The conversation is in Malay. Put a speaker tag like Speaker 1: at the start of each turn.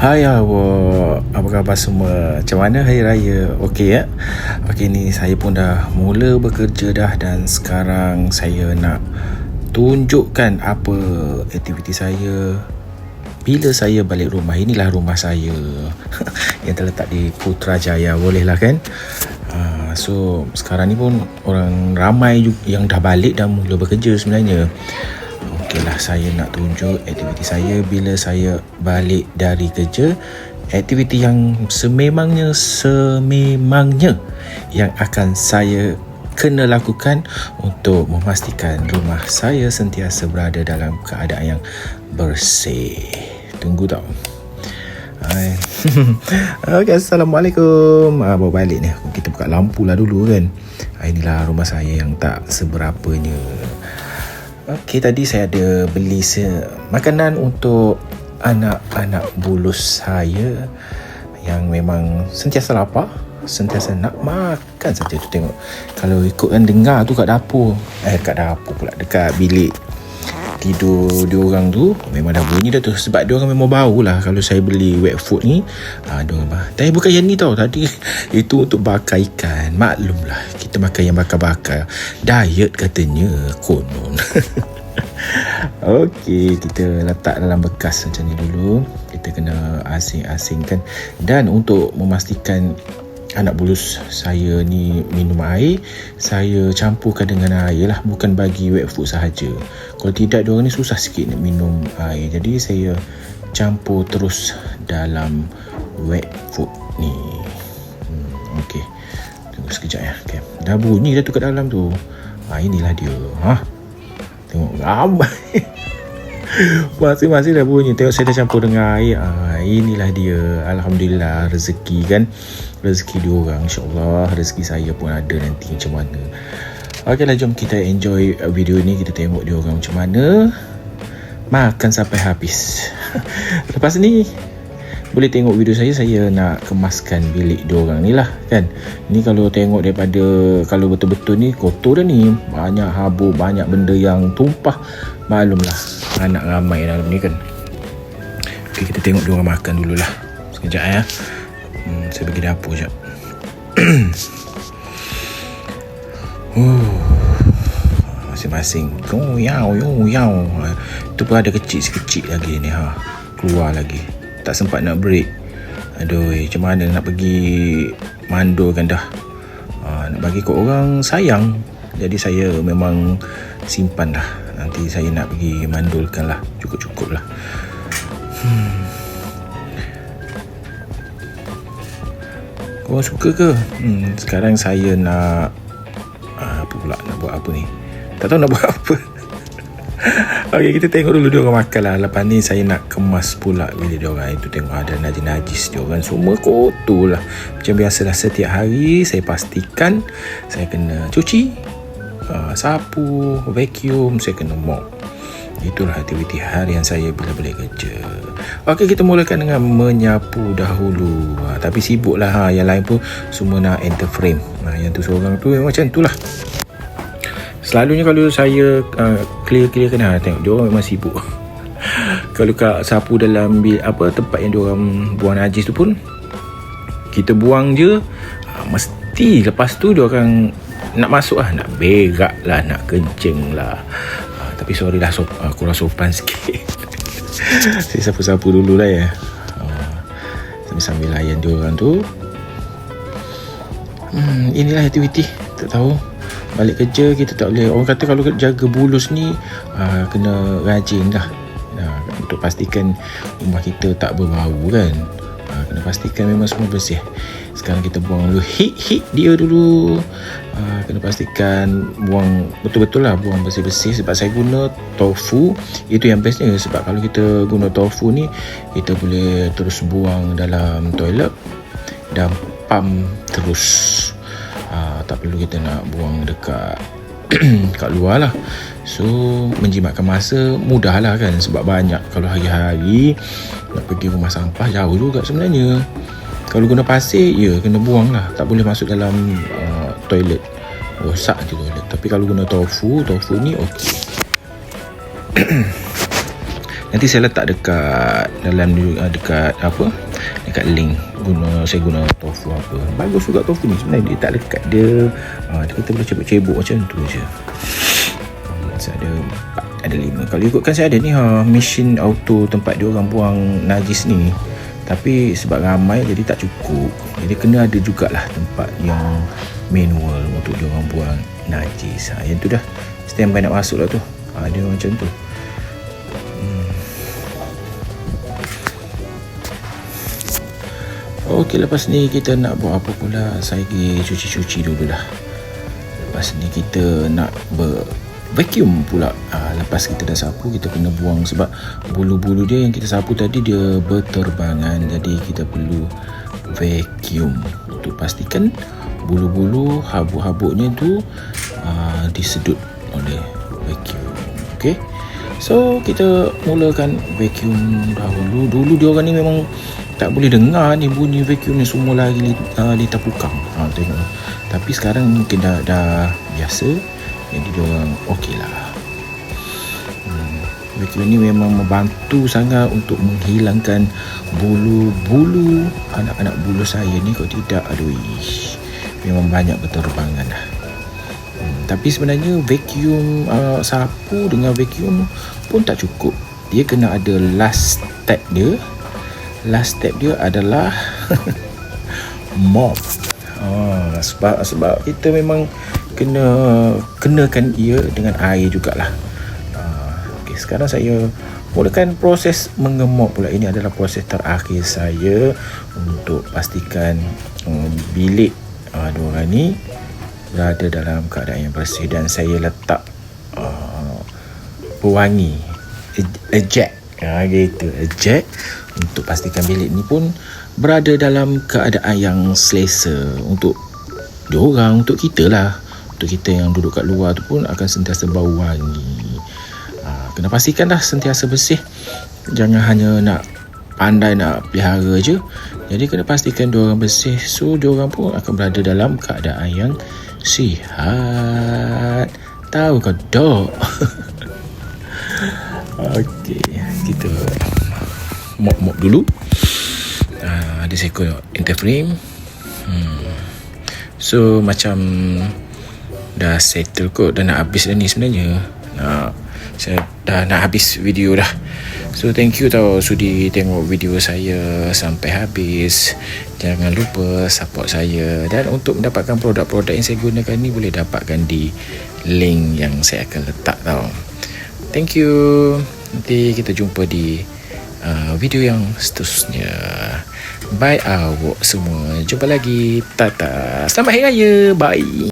Speaker 1: Hai awak, apa khabar semua? Macam mana hari raya? Okey ya? Okey, ni saya pun dah mula bekerja dah. Dan sekarang saya nak tunjukkan apa aktiviti saya bila saya balik rumah. Inilah rumah saya yang terletak di Putrajaya, boleh lah kan? So sekarang ni pun orang ramai yang dah balik dan mula bekerja sebenarnya. Okeylah, saya nak tunjuk aktiviti saya bila saya balik dari kerja. Aktiviti yang sememangnya yang akan saya kena lakukan untuk memastikan rumah saya sentiasa berada dalam keadaan yang bersih. Tunggu tau. Okay, Assalamualaikum. Bawa balik ni. Kita buka lampu lah dulu kan. Inilah rumah saya yang tak seberapanya. Okey, tadi saya ada beli makanan untuk anak-anak bulus saya yang memang sentiasa lapar, sentiasa nak makan saja tu. Tengok, kalau ikutkan dengar tu kat dapur pula, dekat bilik tidur diorang tu memang dah bunyi dah tu. Sebab diorang memang bau lah kalau saya beli wet food ni. Tapi bukan yang ni tau. Tadi itu untuk bakar ikan. Maklumlah, kita makan yang bakar-bakar. Diet katanya, konon. Okey, kita letak dalam bekas macam ni dulu. Kita kena asing-asingkan. Dan untuk memastikan anak bulus saya ni minum air, saya campurkan dengan air lah, bukan bagi wet food sahaja. Kalau tidak, diorang ni susah sikit nak minum air. Jadi saya campur terus dalam wet food ni. Okey, tunggu sekejap ya. Okay. Dah bunyi dah tu kat dalam tu. Inilah dia. Tengok ramai. Masing-masing dah bunyi. Tengok saya dah campur dengan air. Inilah dia. Alhamdulillah, rezeki kan. Rezeki diorang, insyaAllah rezeki saya pun ada nanti macam mana. Okeylah, jom kita enjoy video ni. Kita tengok diorang macam mana makan sampai habis. Lepas ni boleh tengok video saya nak kemaskan bilik diorang ni lah kan. Ni kalau tengok daripada, kalau betul-betul ni kotor dah ni, banyak habuk, banyak benda yang tumpah. Maklumlah, anak ramai dalam ni kan. Okay, kita tengok diorang makan dululah. Sekejap ya. Saya pergi dapur sekejap. Masing-masing yau. Itu pun ada kecil-kecil lagi ni keluar lagi. Tak sempat nak break. Aduh, macam mana nak pergi mandulkan dah. Nak bagi kat orang sayang. Jadi saya memang simpan dah. Nanti saya nak pergi mandulkan lah. Cukup-cukup lah. Korang suka ke? Sekarang saya nak nak buat apa ni? Tak tahu nak buat apa. Okey, kita tengok dulu diorang makan lah. Lepas ni saya nak kemas pula bila diorang itu. Tengok ada najis-najis diorang semua kotor lah. Macam biasalah, setiap hari saya pastikan saya kena cuci, sapu, vacuum, saya kena mop. Itulah aktiviti harian saya bila balik kerja. Okey, kita mulakan dengan menyapu dahulu. Tapi sibuk lah yang lain pun semua nak enter frame. Yang tu seorang tu memang macam tu lah. Selalunya kalau saya clear-clearkan, tengok diorang memang sibuk. Kalau sapu dalam tempat yang diorang buang najis tu pun, kita buang je, mesti lepas tu diorang nak masuk lah, nak berak lah, nak kencing lah. Tapi sorry lah, kurang sopan sikit. Saya sapu-sapu dulu lah ya. Sambil layan diorang tu. Inilah aktiviti. Tak tahu, balik kerja kita tak boleh. Orang kata kalau jaga bulus ni kena rajin dah. Untuk pastikan rumah kita tak berbau kan. Kena pastikan memang semua bersih. Sekarang kita buang dulu hit dia dulu. Kena pastikan buang betul-betul lah, buang bersih-bersih. Sebab saya guna tofu, itu yang bestnya. Sebab kalau kita guna tofu ni, kita boleh terus buang dalam toilet dan pump terus. Tak perlu kita nak buang dekat kat luar lah. So menjimatkan masa, mudah lah kan. Sebab banyak, kalau hari-hari nak pergi rumah sampah jauh juga sebenarnya. Kalau guna pasir, kena buang lah. Tak boleh masuk dalam toilet, rosak je toilet. Tapi kalau guna tofu ni okey. Nanti saya letak dekat dalam dekat dekat link saya guna tofu apa. Bagus juga tofu ni sebenarnya, dia tak lekat, dia kita boleh cebok-cebok macam tu je. Saya ada 5. Kalau ikutkan saya ada ni mesin auto tempat dia orang buang najis ni, tapi sebab ramai jadi tak cukup, jadi kena ada jugalah tempat yang manual untuk dia orang buang najis. Yang tu dah standby nak masuk lah tu. Dia macam tu. Okey, lepas ni kita nak buat apa pula? Saya pergi cuci-cuci dulu dah. Lepas ni kita nak vacuum pula. Lepas kita dah sapu, kita kena buang sebab bulu-bulu dia yang kita sapu tadi dia berterbangan, jadi kita perlu vacuum untuk pastikan bulu-bulu habuk-habuknya tu disedut oleh vacuum. Okey, so kita mulakan vacuum dahulu. Dulu dia orang ni memang tak boleh dengar ni bunyi vacuum ni, semua lagi litar pukang. Tengok. Tapi sekarang mungkin dah biasa, jadi dia orang okey lah. Vacuum ni memang membantu sangat untuk menghilangkan bulu-bulu anak-anak bulu saya ni. Kalau tidak, aduh, memang banyak berterbangan lah. Tapi sebenarnya vacuum sapu dengan vacuum pun tak cukup. Dia kena ada last step dia. Last step dia adalah mop. Sebab kita memang kenakan ia dengan air jugalah. Okay, sekarang saya mulakan proses mengemop pula. Ini adalah proses terakhir saya untuk pastikan bilik dua orang ni berada dalam keadaan yang bersih, dan saya letak pewangi eject eject untuk pastikan bilik ni pun berada dalam keadaan yang selesa untuk diorang, untuk kita lah. Untuk kita yang duduk kat luar tu pun akan sentiasa bau wangi. Kena pastikan dah sentiasa bersih. Jangan hanya nak pandai nak pelihara je, jadi kena pastikan diorang bersih, so diorang pun akan berada dalam keadaan yang sihat. Tahu kau dok? Okey, kita mop dulu. Ada seekor interframe. So macam dah settle kot, dah nak habis dah ni sebenarnya. Saya dah nak habis video dah. So thank you tau sudi tengok video saya sampai habis. Jangan lupa support saya, dan untuk mendapatkan produk-produk yang saya gunakan ni boleh dapatkan di link yang saya akan letak tau. Thank you. Nanti kita jumpa di video yang seterusnya. Bye awak semua. Jumpa lagi. Tata. Selamat Hari Raya. Bye.